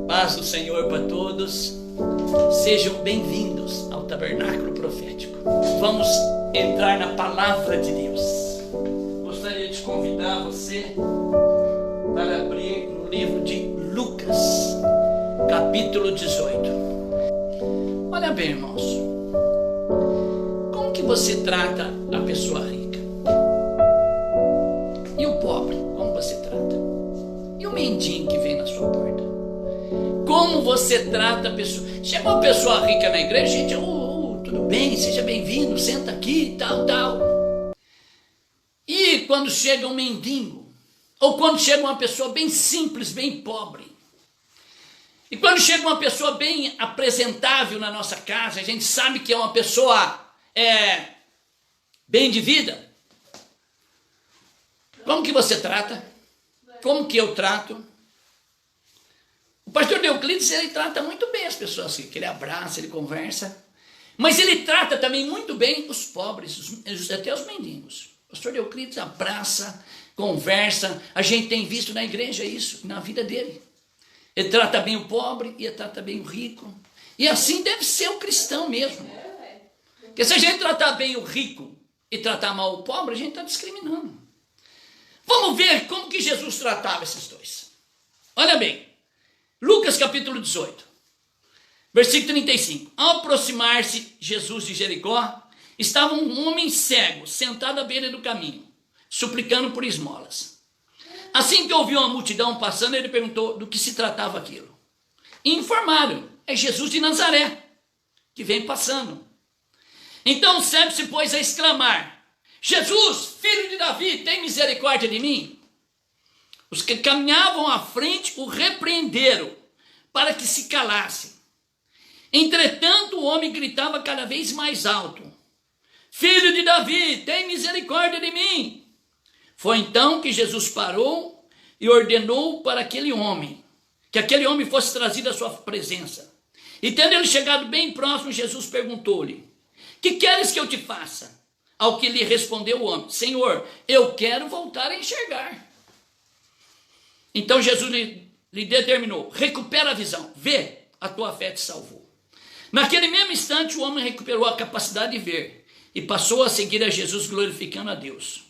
Paz do Senhor para todos. Sejam bem-vindos ao Tabernáculo Profético. Vamos entrar na Palavra de Deus. Gostaria de convidar você para abrir no livro de Lucas, capítulo 18. Olha bem, irmãos. Como que você trata a pessoa rica? E o pobre, como você trata? E o mendigo que vem na sua porta? Como você trata a pessoa? Chega uma pessoa rica na igreja, gente, tudo bem, seja bem-vindo, senta aqui, tal. E quando chega um mendigo, ou quando chega uma pessoa bem simples, bem pobre, e quando chega uma pessoa bem apresentável na nossa casa, a gente sabe que é uma pessoa bem de vida. Como que você trata? Como que eu trato? O pastor Deoclides, ele trata muito bem as pessoas assim, que ele abraça, ele conversa, mas ele trata também muito bem os pobres, até os mendigos. O pastor Deoclides abraça, conversa, a gente tem visto na igreja isso, na vida dele. Ele trata bem o pobre e ele trata bem o rico. E assim deve ser o cristão mesmo. Porque se a gente tratar bem o rico e tratar mal o pobre, a gente está discriminando. Vamos ver como que Jesus tratava esses dois. Olha bem. Lucas capítulo 18, versículo 35. Ao aproximar-se Jesus de Jericó, estava um homem cego, sentado à beira do caminho, suplicando por esmolas. Assim que ouviu uma multidão passando, ele perguntou do que se tratava aquilo. E informaram, é Jesus de Nazaré, que vem passando. Então o cego se pôs a exclamar, Jesus, filho de Davi, tem misericórdia de mim? Os que caminhavam à frente o repreenderam para que se calasse. Entretanto, o homem gritava cada vez mais alto, Filho de Davi, tem misericórdia de mim. Foi então que Jesus parou e ordenou para que aquele homem fosse trazido à sua presença. E tendo ele chegado bem próximo, Jesus perguntou-lhe, que queres que eu te faça? Ao que lhe respondeu o homem, Senhor, eu quero voltar a enxergar. Então Jesus lhe determinou, recupera a visão, vê, a tua fé te salvou. Naquele mesmo instante o homem recuperou a capacidade de ver e passou a seguir a Jesus glorificando a Deus.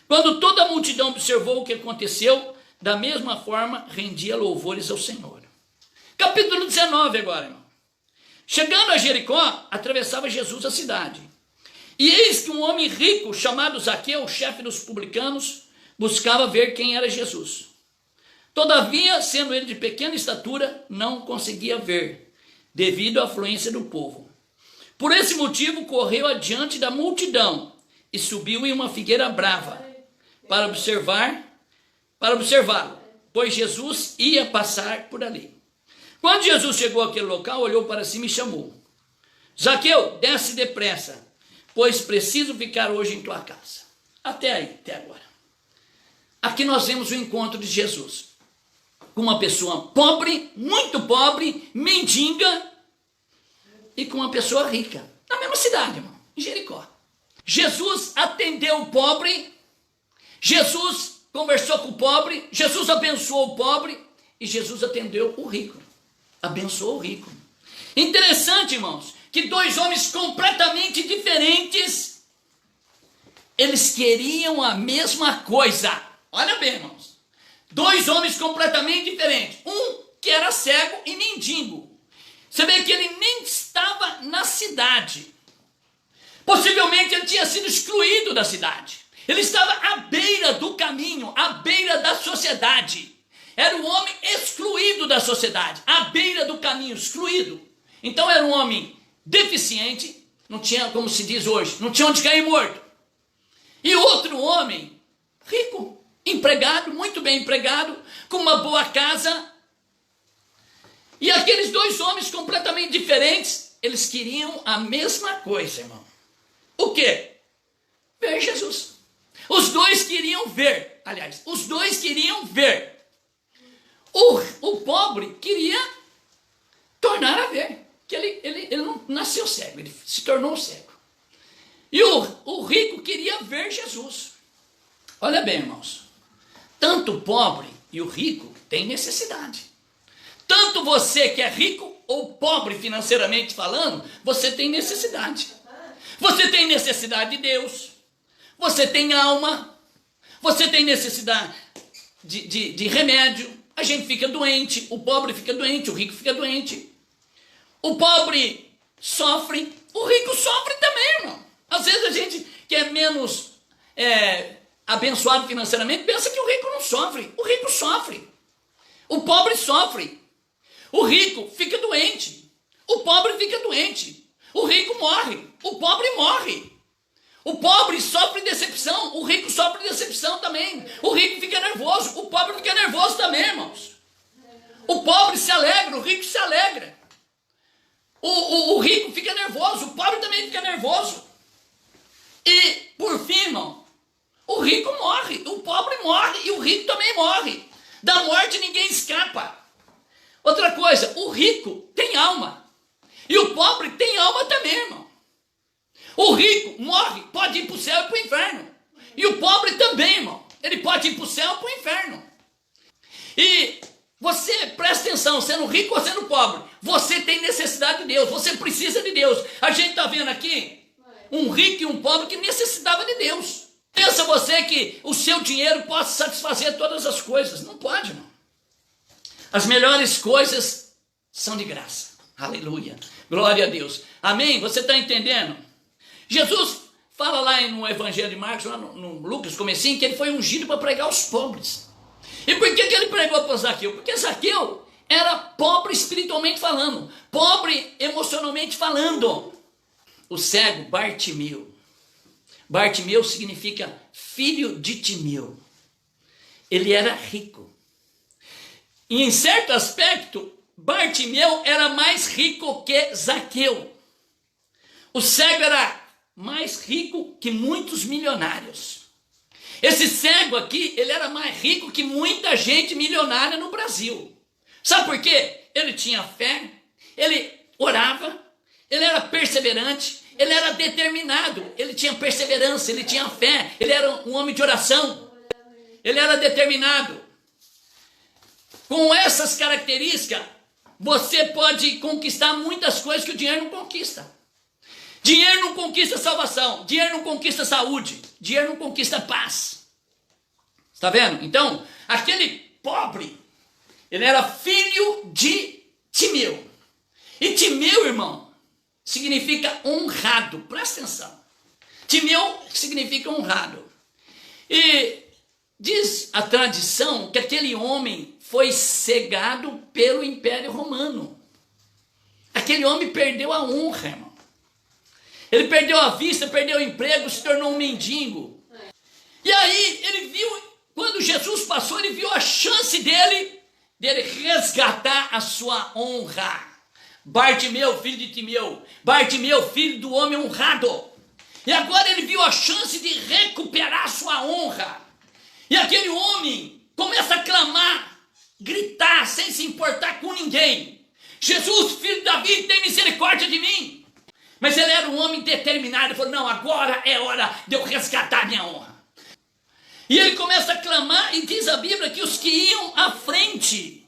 Quando toda a multidão observou o que aconteceu, da mesma forma rendia louvores ao Senhor. Capítulo 19 agora, irmão. Chegando a Jericó, atravessava Jesus a cidade. E eis que um homem rico chamado Zaqueu, chefe dos publicanos, buscava ver quem era Jesus. Todavia, sendo ele de pequena estatura, não conseguia ver, devido à afluência do povo. Por esse motivo, correu adiante da multidão e subiu em uma figueira brava para observá-lo, pois Jesus ia passar por ali. Quando Jesus chegou àquele local, olhou para cima e chamou, Zaqueu, desce depressa, pois preciso ficar hoje em tua casa. Até aí, até agora. Aqui nós vemos o encontro de Jesus com uma pessoa pobre, muito pobre, mendiga, e com uma pessoa rica, na mesma cidade, irmão, em Jericó. Jesus atendeu o pobre, Jesus conversou com o pobre, Jesus abençoou o pobre, e Jesus atendeu o rico, abençoou o rico. Interessante, irmãos, que dois homens completamente diferentes, eles queriam a mesma coisa. Olha bem, irmãos. Dois homens completamente diferentes. Um que era cego e mendigo. Você vê que ele nem estava na cidade. Possivelmente ele tinha sido excluído da cidade. Ele estava à beira do caminho, à beira da sociedade. Era um homem excluído da sociedade, à beira do caminho, excluído. Então era um homem deficiente, não tinha, como se diz hoje, não tinha onde cair morto. E outro homem rico, empregado, muito bem empregado, com uma boa casa. E aqueles dois homens completamente diferentes, eles queriam a mesma coisa, irmão. O quê? Ver Jesus. Os dois queriam ver, os dois queriam ver. O pobre queria tornar a ver, que ele não nasceu cego, ele se tornou cego. E o rico queria ver Jesus. Olha bem, irmãos, tanto o pobre e o rico tem necessidade. Tanto você que é rico ou pobre financeiramente falando, você tem necessidade. Você tem necessidade de Deus, você tem alma, você tem necessidade de remédio. A gente fica doente, o pobre fica doente, o rico fica doente. O pobre sofre, o rico sofre também, irmão. Às vezes a gente que é menos abençoado financeiramente pensa que o rico não sofre. O rico sofre, o pobre sofre. O rico fica doente, o pobre fica doente. O rico morre, o pobre morre. O pobre sofre decepção, o rico sofre decepção também. O rico fica nervoso, o pobre fica nervoso também, irmãos. O pobre se alegra, o rico se alegra. O rico fica nervoso, o pobre também fica nervoso. E, por fim, irmão, o rico morre, o pobre morre e o rico também morre. Da morte ninguém escapa. Outra coisa, o rico tem alma. E o pobre tem alma também, irmão. O rico morre, pode ir para o céu e para o inferno. E o pobre também, irmão. Ele pode ir para o céu e para o inferno. E você, presta atenção, sendo rico ou sendo pobre, você tem necessidade de Deus, você precisa de Deus. A gente está vendo aqui um rico e um pobre que necessitava de Deus. Pensa você que o seu dinheiro possa satisfazer todas as coisas. Não pode, irmão. As melhores coisas são de graça. Aleluia. Glória a Deus. Amém? Você está entendendo? Jesus fala lá no Evangelho de Marcos, lá no Lucas, comecinho, que ele foi ungido para pregar aos pobres. E por que ele pregou para Zaqueu? Porque Zaqueu era pobre espiritualmente falando, pobre emocionalmente falando. O cego Bartimeu. Bartimeu significa filho de Timeu. Ele era rico. E em certo aspecto, Bartimeu era mais rico que Zaqueu. O cego era mais rico que muitos milionários. Esse cego aqui, ele era mais rico que muita gente milionária no Brasil. Sabe por quê? Ele tinha fé, ele orava, ele era perseverante, ele era determinado, ele tinha perseverança, ele tinha fé, ele era um homem de oração, ele era determinado. Com essas características, você pode conquistar muitas coisas que o dinheiro não conquista. Dinheiro não conquista salvação, dinheiro não conquista saúde, dinheiro não conquista paz. Está vendo? Então, aquele pobre, ele era filho de Timeu. E Timeu, irmão, significa honrado. Presta atenção. Timeu significa honrado. E diz a tradição que aquele homem foi cegado pelo Império Romano. Aquele homem perdeu a honra, irmão. Ele perdeu a vista, perdeu o emprego, se tornou um mendigo. E aí ele viu, quando Jesus passou, ele viu a chance dele resgatar a sua honra. Bartimeu, filho de Timeu. Bartimeu, filho do homem honrado. E agora ele viu a chance de recuperar a sua honra. E aquele homem começa a clamar, gritar, sem se importar com ninguém. Jesus, filho de Davi, tem misericórdia de mim. Mas ele era um homem determinado. Ele falou, não, agora é hora de eu resgatar minha honra. E ele começa a clamar e diz a Bíblia que os que iam à frente,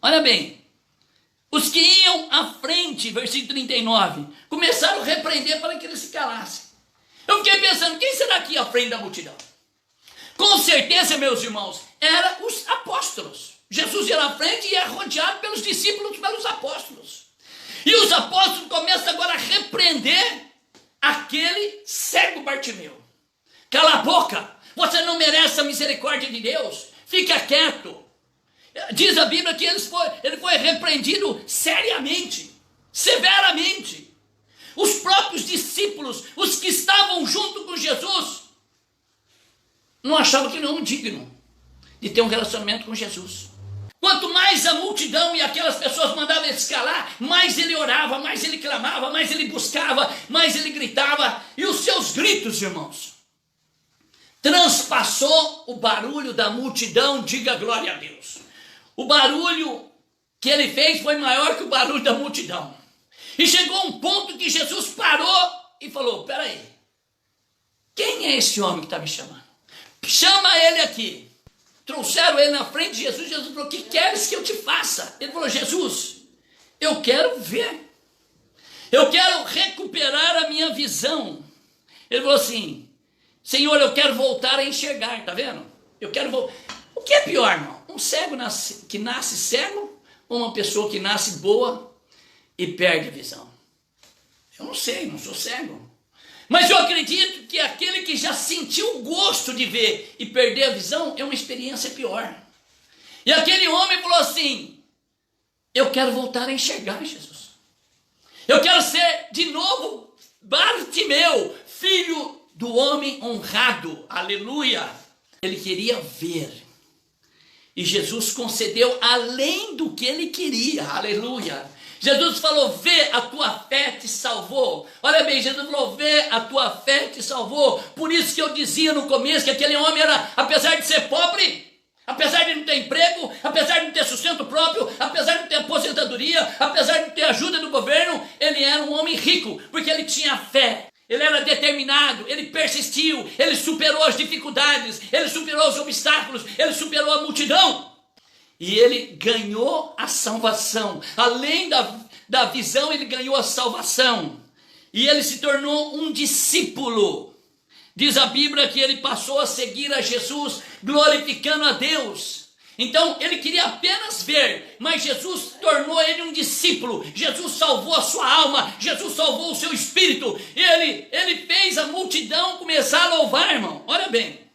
olha bem, os que iam à frente, versículo 39, começaram a repreender para que ele se calasse. Eu fiquei pensando, quem será que ia à frente da multidão? Com certeza, meus irmãos, eram os apóstolos. Jesus ia à frente e ia rodeado pelos discípulos, pelos apóstolos. E os apóstolos começam agora a repreender aquele cego Bartimeu. Cala a boca, você não merece a misericórdia de Deus, fica quieto. Diz a Bíblia que ele foi repreendido seriamente, severamente. Os próprios discípulos, os que estavam junto com Jesus, não achavam que não era digno de ter um relacionamento com Jesus. Quanto mais a multidão e aquelas pessoas mandavam ele se calar, mais ele orava, mais ele clamava, mais ele buscava, mais ele gritava. E os seus gritos, irmãos, transpassou o barulho da multidão, diga glória a Deus. O barulho que ele fez foi maior que o barulho da multidão. E chegou um ponto que Jesus parou e falou, peraí, quem é esse homem que está me chamando? Chama ele aqui. trouxeram ele na frente de Jesus. Jesus falou: o que queres que eu te faça? Ele falou: Jesus, eu quero ver. Eu quero recuperar a minha visão. Ele falou assim: Senhor, eu quero voltar a enxergar. Está vendo? Eu quero voltar. O que é pior, irmão? Um cego que nasce cego ou uma pessoa que nasce boa e perde a visão? Eu não sei, não sou cego. Mas eu acredito que aquele que já sentiu o gosto de ver e perder a visão é uma experiência pior. E aquele homem falou assim: eu quero voltar a enxergar, Jesus. Eu quero ser de novo Bartimeu, filho do homem honrado. Aleluia. Ele queria ver. E Jesus concedeu além do que ele queria. Aleluia. Jesus falou: vê, a tua fé te salvou. Olha bem, Jesus falou: vê, a tua fé te salvou. Por isso que eu dizia no começo que aquele homem era, apesar de ser pobre, apesar de não ter emprego, apesar de não ter sustento próprio, apesar de não ter aposentadoria, apesar de não ter ajuda do governo, ele era um homem rico, porque ele tinha fé. Ele era determinado, ele persistiu, ele superou as dificuldades, ele superou os obstáculos, ele superou a multidão. E ele ganhou a salvação. Além da visão, ele ganhou a salvação. E ele se tornou um discípulo. Diz a Bíblia que ele passou a seguir a Jesus, glorificando a Deus. Então ele queria apenas ver, mas Jesus tornou ele um discípulo. Jesus salvou a sua alma, Jesus salvou o seu espírito. Ele fez a multidão começar a louvar, irmão. Olha bem.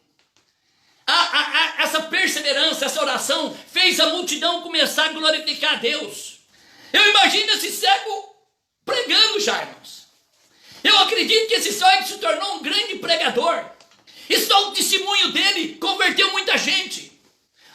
Essa perseverança, essa oração fez a multidão começar a glorificar a Deus. Eu imagino esse cego pregando já, irmãos. Eu acredito que esse cego se tornou um grande pregador. E só o testemunho dele converteu muita gente.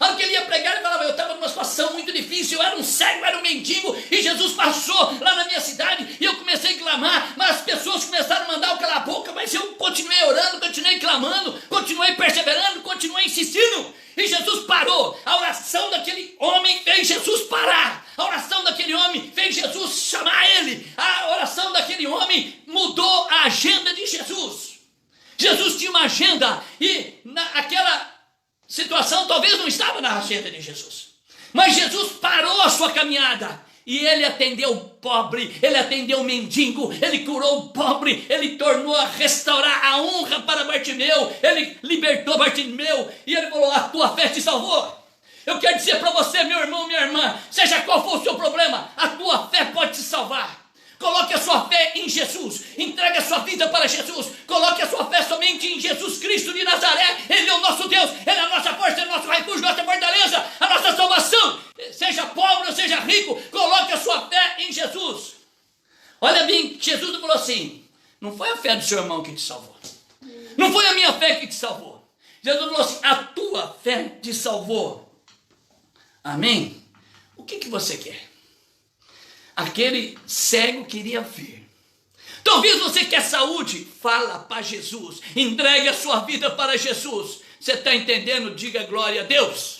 A hora que ele ia pregar, ele falava: eu estava numa situação muito difícil, eu era um cego, eu era um mendigo, e Jesus passou lá na minha cidade, e eu comecei a clamar, mas as pessoas começaram a mandar eu calar a boca, mas eu continuei orando, continuei clamando, continuei perseverando, continuei insistindo, e Jesus parou. A oração daquele homem fez Jesus parar. A oração daquele homem fez Jesus chamar ele. A oração daquele homem mudou a agenda de Jesus. Jesus tinha uma agenda, e naquela situação talvez não estava na agenda de Jesus, mas Jesus parou a sua caminhada e ele atendeu o pobre, ele atendeu o mendigo, ele curou o pobre, ele tornou a restaurar a honra para Bartimeu, ele libertou Bartimeu e ele falou: a tua fé te salvou. Eu quero dizer para você, meu irmão, minha irmã, seja qual for o seu problema, a tua fé pode te salvar. Coloque a sua fé em Jesus, entregue a sua vida para Jesus, coloque a sua fé somente em Jesus Cristo de Nazaré. Ele é o nosso Deus, Ele é a nossa força, Ele é o nosso refúgio, nossa fortaleza, a nossa salvação. Seja pobre ou seja rico, coloque a sua fé em Jesus. Olha bem, Jesus falou assim: não foi a fé do seu irmão que te salvou, não foi a minha fé que te salvou. Jesus falou assim: a tua fé te salvou. Amém? O que você quer? Aquele cego queria ver. Talvez você quer saúde, fala para Jesus, entregue a sua vida para Jesus. Você está entendendo? Diga glória a Deus.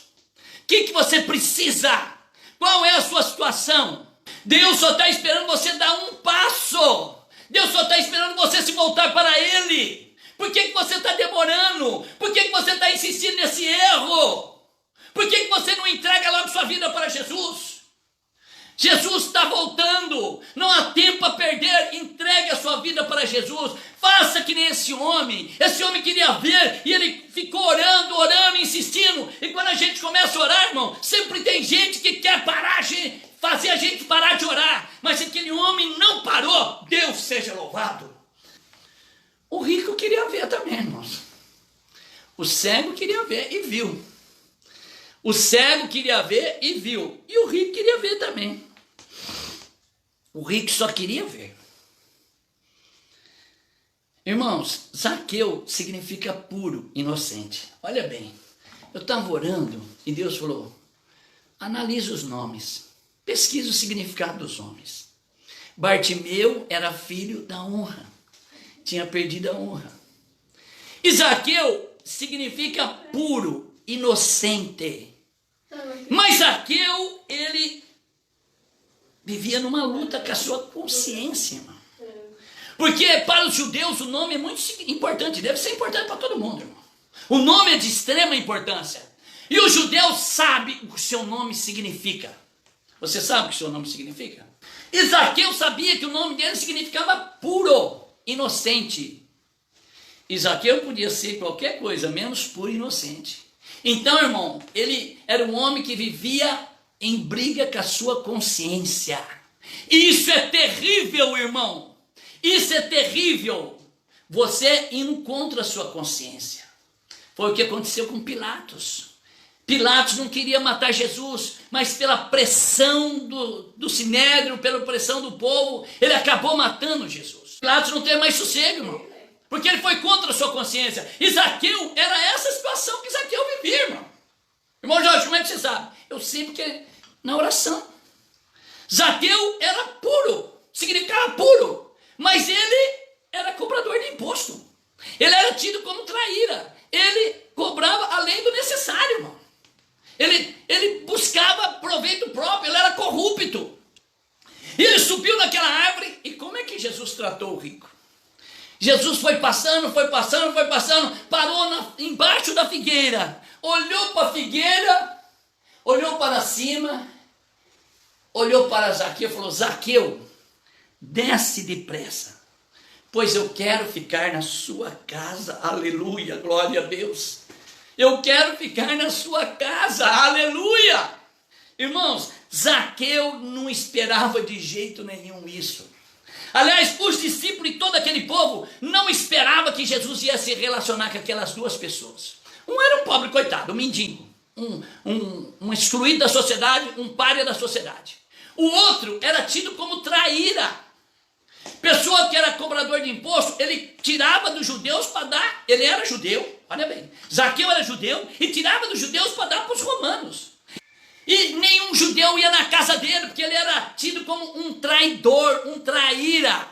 O que você precisa? Qual é a sua situação? Deus só está esperando você dar um passo. Deus só está esperando você se voltar para Ele. Por que você está demorando? Por que você está insistindo nesse erro? Por que você não entrega logo sua vida para Jesus? Jesus está voltando, não há tempo a perder. Entregue a sua vida para Jesus, faça que nem esse homem queria ver, e ele ficou orando, insistindo, e quando a gente começa a orar, irmão, sempre tem gente que quer parar, fazer a gente parar de orar, mas aquele homem não parou. Deus seja louvado. O rico queria ver também, irmãos. O cego queria ver e viu. O cego queria ver e viu, e o rico queria ver também. O rico só queria ver. Irmãos, Zaqueu significa puro, inocente. Olha bem, eu estava orando e Deus falou: analise os nomes, pesquise o significado dos nomes. Bartimeu era filho da honra, tinha perdido a honra. E Zaqueu significa puro, inocente. Mas Zaqueu, ele vivia numa luta com a sua consciência, irmão. Porque para os judeus o nome é muito importante, deve ser importante para todo mundo, irmão. O nome é de extrema importância. E o judeu sabe o que o seu nome significa. Você sabe o que o seu nome significa? E Zaqueu sabia que o nome dele significava puro, inocente. E Zaqueu podia ser qualquer coisa, menos puro e inocente. Então, irmão, ele era um homem que vivia em briga com a sua consciência. E isso é terrível, irmão. Isso é terrível. Você indo contra a sua consciência. Foi o que aconteceu com Pilatos. Pilatos não queria matar Jesus, mas pela pressão do sinédrio, pela pressão do povo, ele acabou matando Jesus. Pilatos não teve mais sossego, irmão, porque ele foi contra a sua consciência. E Zaqueu, era essa situação que Zaqueu vivia, irmão. Irmão Jorge, como é que você sabe? Eu sei porque na oração. Zaqueu era puro, significava puro, mas ele era cobrador de imposto. Ele era tido como traíra. Ele cobrava além do necessário, irmão. Ele buscava proveito próprio, ele era corrupto. E ele subiu naquela árvore, e como é que Jesus tratou o rico? Jesus foi passando, parou embaixo da figueira, olhou para a figueira, olhou para cima, olhou para Zaqueu e falou: Zaqueu, desce depressa, pois eu quero ficar na sua casa. Aleluia, glória a Deus. Eu quero ficar na sua casa, aleluia! Irmãos, Zaqueu não esperava de jeito nenhum isso. Aliás, os discípulos e todo aquele povo não esperava que Jesus ia se relacionar com aquelas duas pessoas. Um era um pobre coitado, um mendigo, um excluído da sociedade, um pária da sociedade. O outro era tido como traíra. Pessoa que era cobrador de imposto, ele tirava dos judeus para dar, ele era judeu, olha bem, Zaqueu era judeu e tirava dos judeus para dar para os romanos. E nenhum judeu ia na casa dele, porque ele era tido como um traidor, um traíra.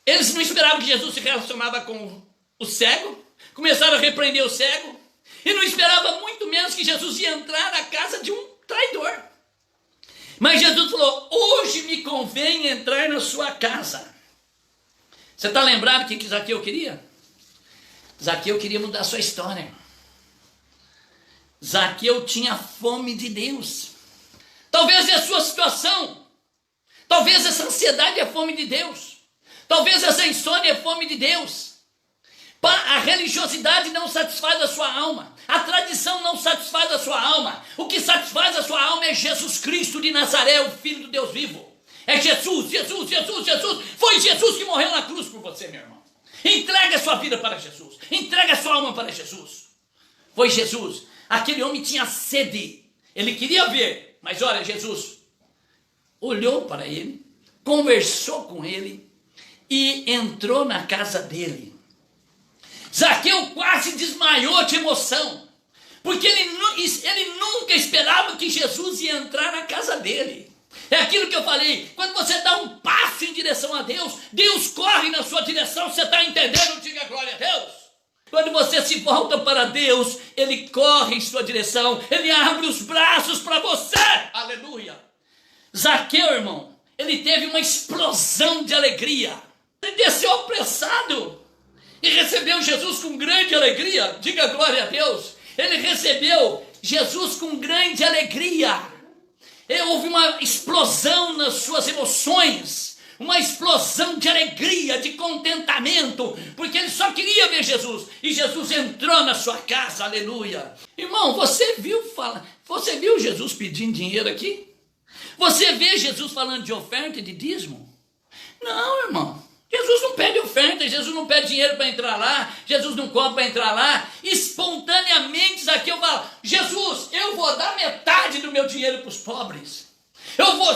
Eles não esperavam que Jesus se relacionava com o cego, começaram a repreender o cego, e não esperavam muito menos que Jesus ia entrar na casa de um traidor. Mas Jesus falou: hoje me convém entrar na sua casa. Você está lembrado o que Zaqueu queria? Zaqueu queria mudar a sua história. Zaqueu tinha fome de Deus. Talvez é a sua situação. Talvez essa ansiedade é fome de Deus. Talvez essa insônia é fome de Deus. A religiosidade não satisfaz a sua alma. A tradição não satisfaz a sua alma. O que satisfaz a sua alma é Jesus Cristo de Nazaré, o Filho do Deus vivo. É Jesus, Jesus, Jesus, Jesus. Foi Jesus que morreu na cruz por você, meu irmão. Entrega a sua vida para Jesus. Entrega a sua alma para Jesus. Foi Jesus. Aquele homem tinha sede. Ele queria ver. Mas olha, Jesus olhou para ele, conversou com ele e entrou na casa dele. Zaqueu quase desmaiou de emoção. Porque ele nunca esperava que Jesus ia entrar na casa dele. É aquilo que eu falei, quando você dá um passo em direção a Deus, Deus corre na sua direção, você está entendendo? Diga glória a Deus. Quando você se volta para Deus, Ele corre em sua direção, Ele abre os braços para você, aleluia. Zaqueu, irmão, ele teve uma explosão de alegria, ele desceu apressado e recebeu Jesus com grande alegria, diga glória a Deus. Ele recebeu Jesus com grande alegria. Houve uma explosão nas suas emoções, uma explosão de alegria, de contentamento, porque ele só queria ver Jesus, e Jesus entrou na sua casa, aleluia. Irmão, você viu Jesus pedindo dinheiro aqui? Você vê Jesus falando de oferta e de dízimo? Não, irmão. Jesus não pede oferta, Jesus não pede dinheiro para entrar lá, Jesus não cobra para entrar lá. Espontaneamente Zaqueu fala: Jesus, eu vou dar metade do meu dinheiro para os pobres.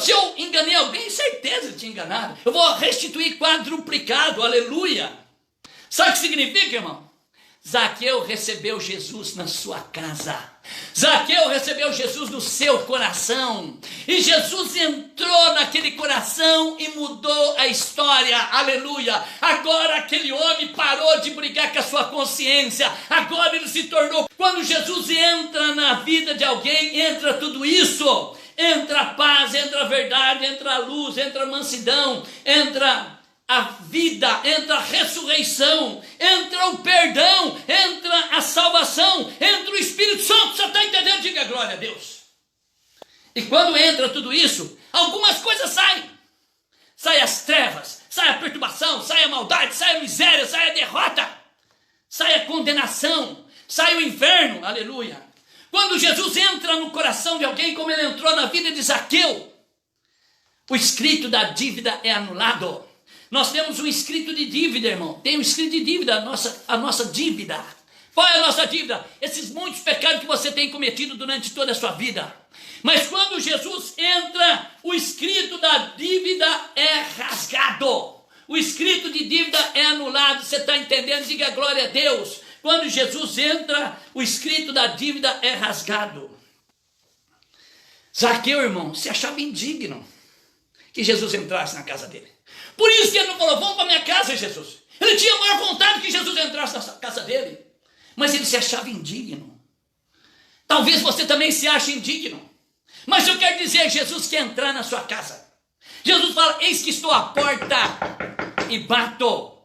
Se eu enganei alguém, certeza que tinha enganado, eu vou restituir quadruplicado, aleluia. Sabe o que significa, irmão? Zaqueu recebeu Jesus na sua casa. Zaqueu recebeu Jesus no seu coração. E Jesus entrou naquele coração e mudou a história. Aleluia. Agora aquele homem parou de brigar com a sua consciência. Agora ele se tornou. Quando Jesus entra na vida de alguém, entra tudo isso. Entra a paz, entra a verdade, entra a luz, entra a mansidão, entra a vida, entra a ressurreição, entra o perdão, entra a salvação. renovação, entra o Espírito Santo. Você está entendendo? Diga glória a Deus. E quando entra tudo isso, algumas coisas saem. Sai as trevas, sai a perturbação, sai a maldade, sai a miséria, sai a derrota, sai a condenação, sai o inferno, aleluia. Quando Jesus entra no coração de alguém, como ele entrou na vida de Zaqueu, o escrito da dívida é anulado. Nós temos um escrito de dívida, irmão. Tem um escrito de dívida, a nossa dívida. Qual é a nossa dívida? Esses muitos pecados que você tem cometido durante toda a sua vida. Mas quando Jesus entra, o escrito da dívida é rasgado. O escrito de dívida é anulado. Você está entendendo? Diga glória a Deus. Quando Jesus entra, o escrito da dívida é rasgado. Zaqueu, irmão, se achava indigno que Jesus entrasse na casa dele. Por isso que ele não falou, vamos para minha casa, Jesus. Ele tinha a maior vontade que Jesus entrasse na casa dele. Mas ele se achava indigno. Talvez você também se ache indigno. Mas eu quero dizer, Jesus quer entrar na sua casa. Jesus fala, eis que estou à porta e bato.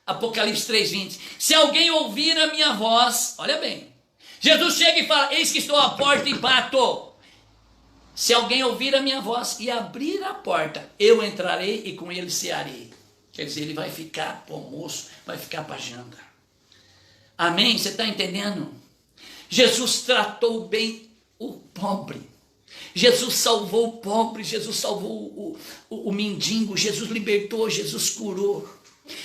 Apocalipse 3:20. Se alguém ouvir a minha voz, olha bem. Jesus chega e fala, eis que estou à porta e bato. Se alguém ouvir a minha voz e abrir a porta, eu entrarei e com ele cearei. Quer dizer, ele vai ficar para o almoço, vai ficar para a janta. Amém? Você está entendendo? Jesus tratou bem o pobre. Jesus salvou o pobre, Jesus salvou o mendigo, Jesus libertou, Jesus curou.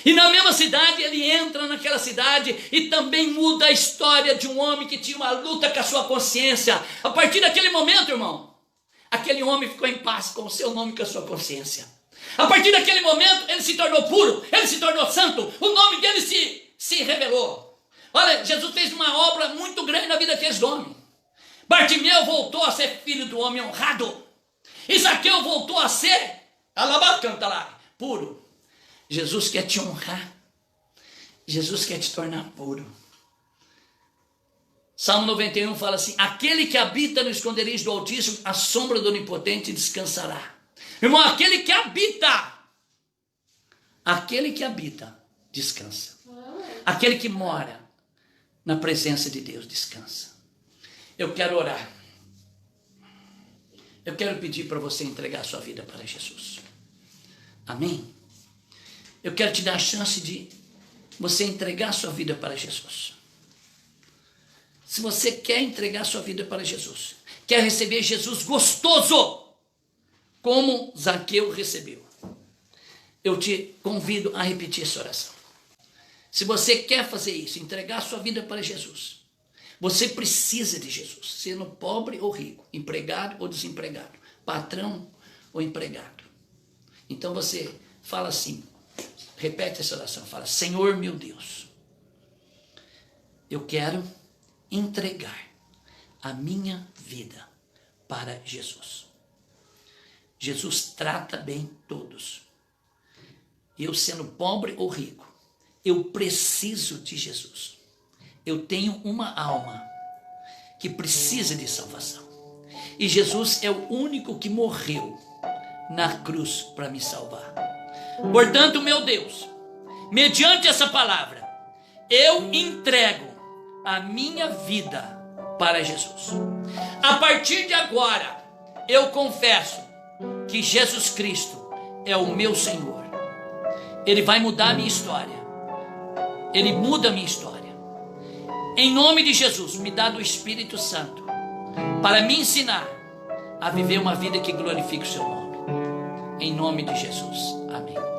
E na mesma cidade, ele entra naquela cidade e também muda a história de um homem que tinha uma luta com a sua consciência. A partir daquele momento, irmão, aquele homem ficou em paz com o seu nome e com a sua consciência. A partir daquele momento, ele se tornou puro, ele se tornou santo, o nome dele se revelou. Olha, Jesus fez uma obra muito grande na vida daqueles homens. Bartimeu voltou a ser filho do homem honrado. Zaqueu voltou a ser, alabacanta lá, puro. Jesus quer te honrar. Jesus quer te tornar puro. Salmo 91 fala assim, aquele que habita no esconderijo do Altíssimo, a sombra do Onipotente descansará. Irmão, aquele que habita, descansa. Aquele que mora na presença de Deus, descansa. Eu quero orar. Eu quero pedir para você entregar a sua vida para Jesus. Amém? Eu quero te dar a chance de você entregar a sua vida para Jesus. Se você quer entregar a sua vida para Jesus, quer receber Jesus gostoso, como Zaqueu recebeu, eu te convido a repetir essa oração. Se você quer fazer isso, entregar a sua vida para Jesus, você precisa de Jesus, sendo pobre ou rico, empregado ou desempregado, patrão ou empregado. Então você fala assim, repete essa oração, fala, Senhor meu Deus, eu quero entregar a minha vida para Jesus. Jesus trata bem todos. Eu sendo pobre ou rico, eu preciso de Jesus. Eu tenho uma alma que precisa de salvação. E Jesus é o único que morreu na cruz para me salvar. Portanto, meu Deus, mediante essa palavra, eu entrego a minha vida para Jesus. A partir de agora, eu confesso que Jesus Cristo é o meu Senhor. Ele vai mudar a minha história. Ele muda a minha história. Em nome de Jesus, me dá do Espírito Santo para me ensinar a viver uma vida que glorifique o seu nome. Em nome de Jesus. Amém.